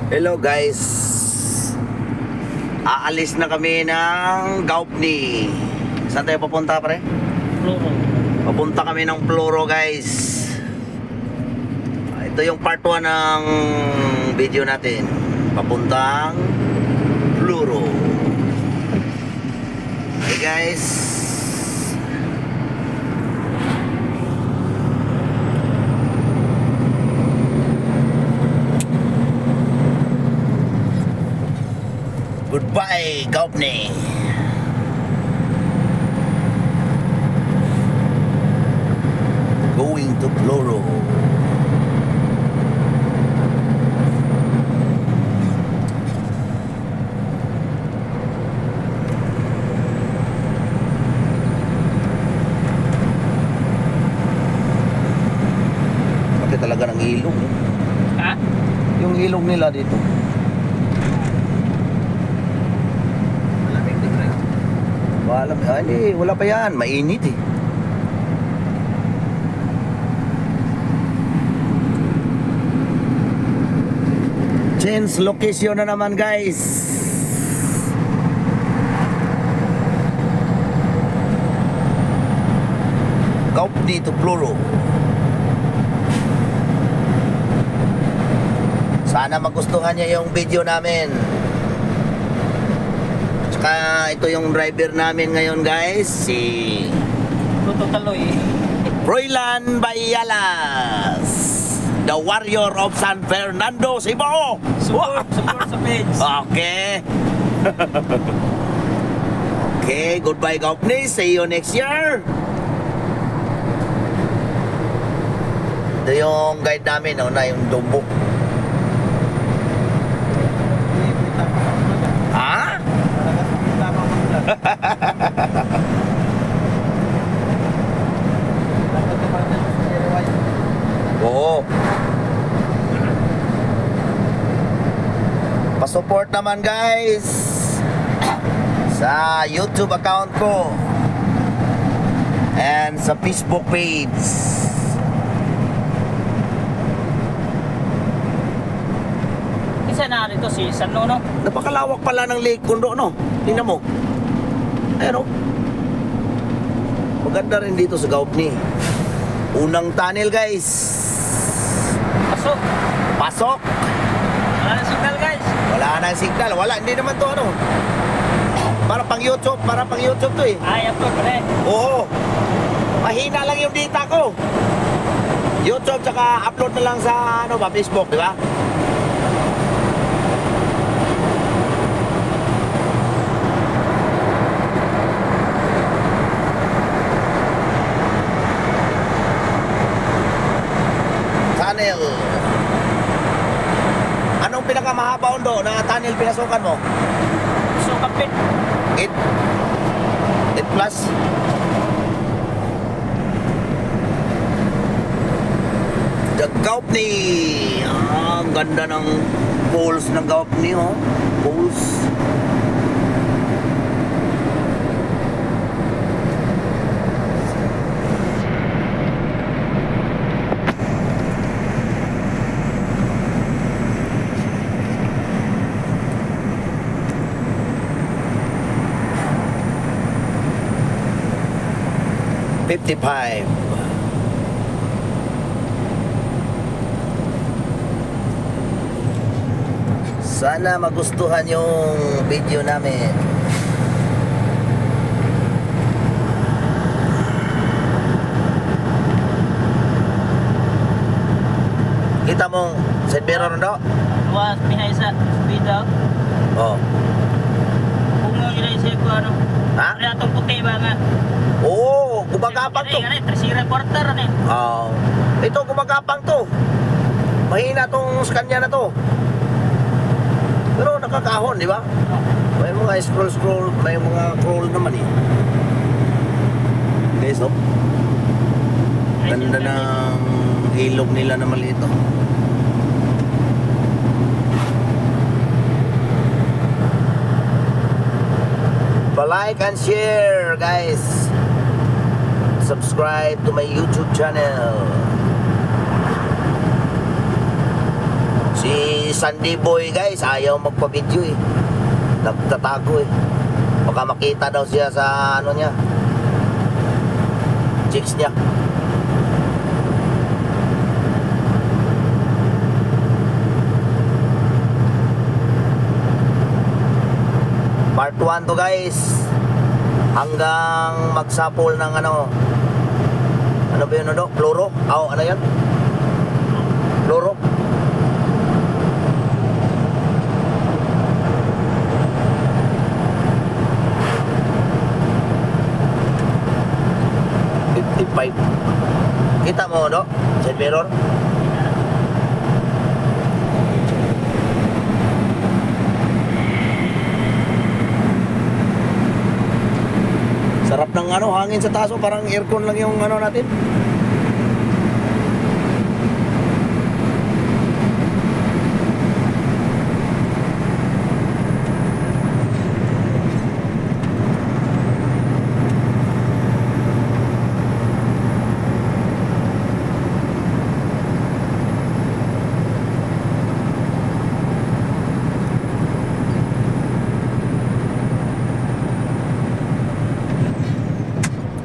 Hello guys, aalis na kami ng Gaupni. Saan tayo papunta pre? Pluro. Papunta kami ng Pluro guys. Ito yung part 1 ng video natin. Papuntang Pluro. Hey guys, goodbye, Gaupni. Going to Pluro. Laki talaga ng ilog. Ha? Yung ilog nila dito. Wala pa yan, mainit eh. Change location na naman guys. Gaupni to Pluro. Sana magustuhan niya yung video namin. Ito yung driver namin ngayon guys, si Luto Taloy. Froilan Bayalas, the warrior of San Fernando, Cebu. Support sa page. Okay. Okay, goodbye Gaupni, see you next year. Ito yung guide namin, na yung Dumbo. Ha? Oo. Pa-support naman guys sa YouTube account ko and sa Facebook page. Isa na rito si San Nono. Napakalawak pala ng Lake Kundo, no? Tingnan mo. Ayan, maganda rin dito sa Gaupni. Unang tunnel guys. Pasok. Pasok. Wala na signal guys. Wala nang signal. Wala, hindi naman to para pang YouTube. Para pang YouTube to eh. Ay, upload pa rin. Oo. Mahina lang yung data ko. YouTube tsaka upload na lang sa Facebook, di ba? Tunnel. Anong pinakamahaba undo na tunnel pinasukan mo? So, kapit. 8 plus. The Gaupni. Ang ganda ng poles ng Gaupni, oh. Poles. $55. Sana magustuhan yung video namin. Kita mo side mirror no? Was pihay sa speed out. Oh. Kung mo nila isip ko ano. Ha? Kaya itong puti ba nga? Oo, gumagapang to. Tresira quarter ano eh. Oo. Ito gumagapang to. Mahina tong Scania na to. Pero nakakahon, di ba? May mga scroll, may mga crawl naman eh. Guys, oh. Ganda ng ilog nila na maliit, oh. Pa-like and share, guys. Subscribe to my YouTube channel. See Si Sandy Boy guys, ayaw magpa-video eh. Nagtatago eh. Baka makita daw siya sa ano niya, chicks niya. Part 1 to guys. Hanggang magsapol ng ano ba yun ano? Kloro? Ano yan? Kloro? Kita mo no? Side mirror? Sarap ng ano, hangin sa taso, parang aircon lang yung ano natin.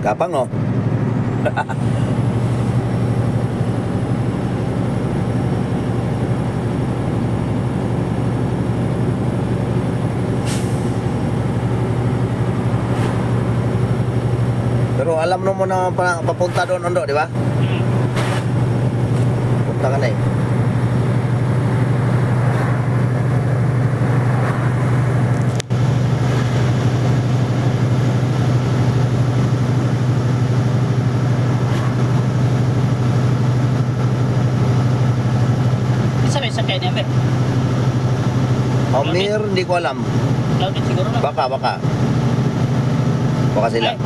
Gapang oh. Pero alam mo na papunta doon Ondo, di ba? Punta ka na eh. Sakay niya, Mer. Amir, hindi ko alam. Clouded siguro na. Baka sila. Ay.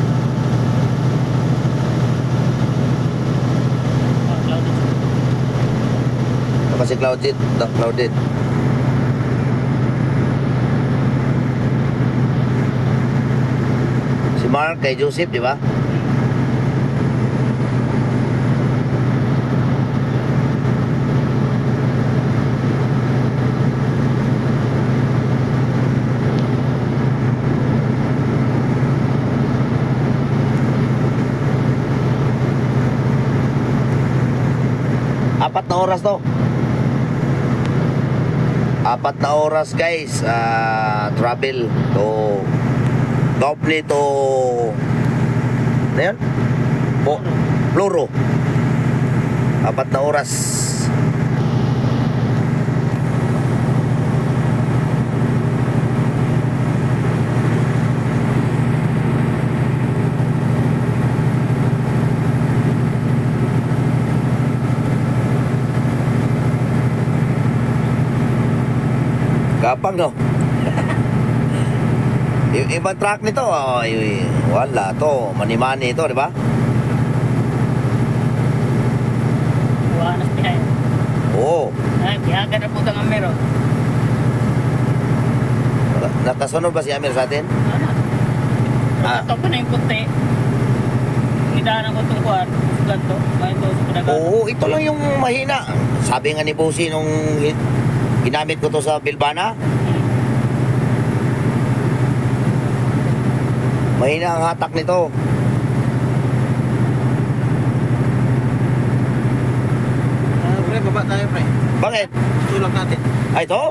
Clouded. Baka si Clouded. Si Mark kay Joseph, di ba? Apat na oras guys, travel to Gaupli to ano yan? Pluro. 4 na oras. Gapang no. Yung ibang truck nito, wala to, mani-mani ito, di ba? Wala na behind. Oo. Ay, kihaga na po ang Mer. Nakasunod ba si Amir sa atin? Ano? Ito pa na yung puti. Nidaanan ko itong kuwan. Ganto. May ito sa pinagaan. Oo, ito lang yung mahina. Sabi nga ni Bossy nung ginamit ko to sa Bilbana, mahina ang hatak nito. Pre, baba tayo pre. Bakit? Tulak natin. Ay, ito?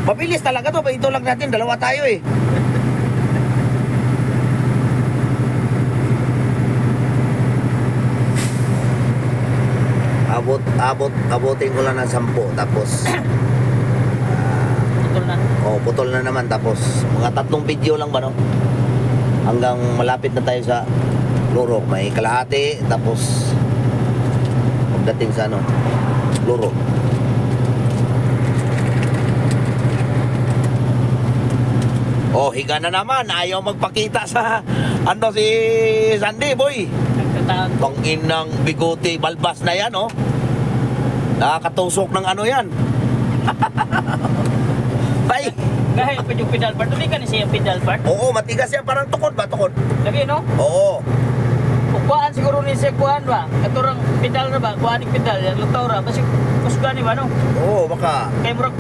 Mabilis talaga to. Ito lang natin. Dalawa tayo eh. Abutin ko lang ng 10. Tapos Putol na. putol na naman. Tapos mga 3 video lang ba no? Hanggang malapit na tayo sa Luro. May kalahati. Tapos pagdating sa ano, Luro. Higa na naman. Ayaw magpakita sa ano si Sandy Boy. Nagtatag. Panginang bigote balbas na yan oh. Nakakatusok ng ano yan. Ay, Gahil pa yung pedal part. Tuloy ka ni siya pedal part. oo, matigas yan. Parang tukod ba? Tukod. Lagi no? Oo. Kuhaan siguro ni siya kuhaan ba? Katurang pedal na ba? Kuhaan ni pedal. Yan lutaw ra. Basi kusga ni ba no? Oo, baka. Kay murag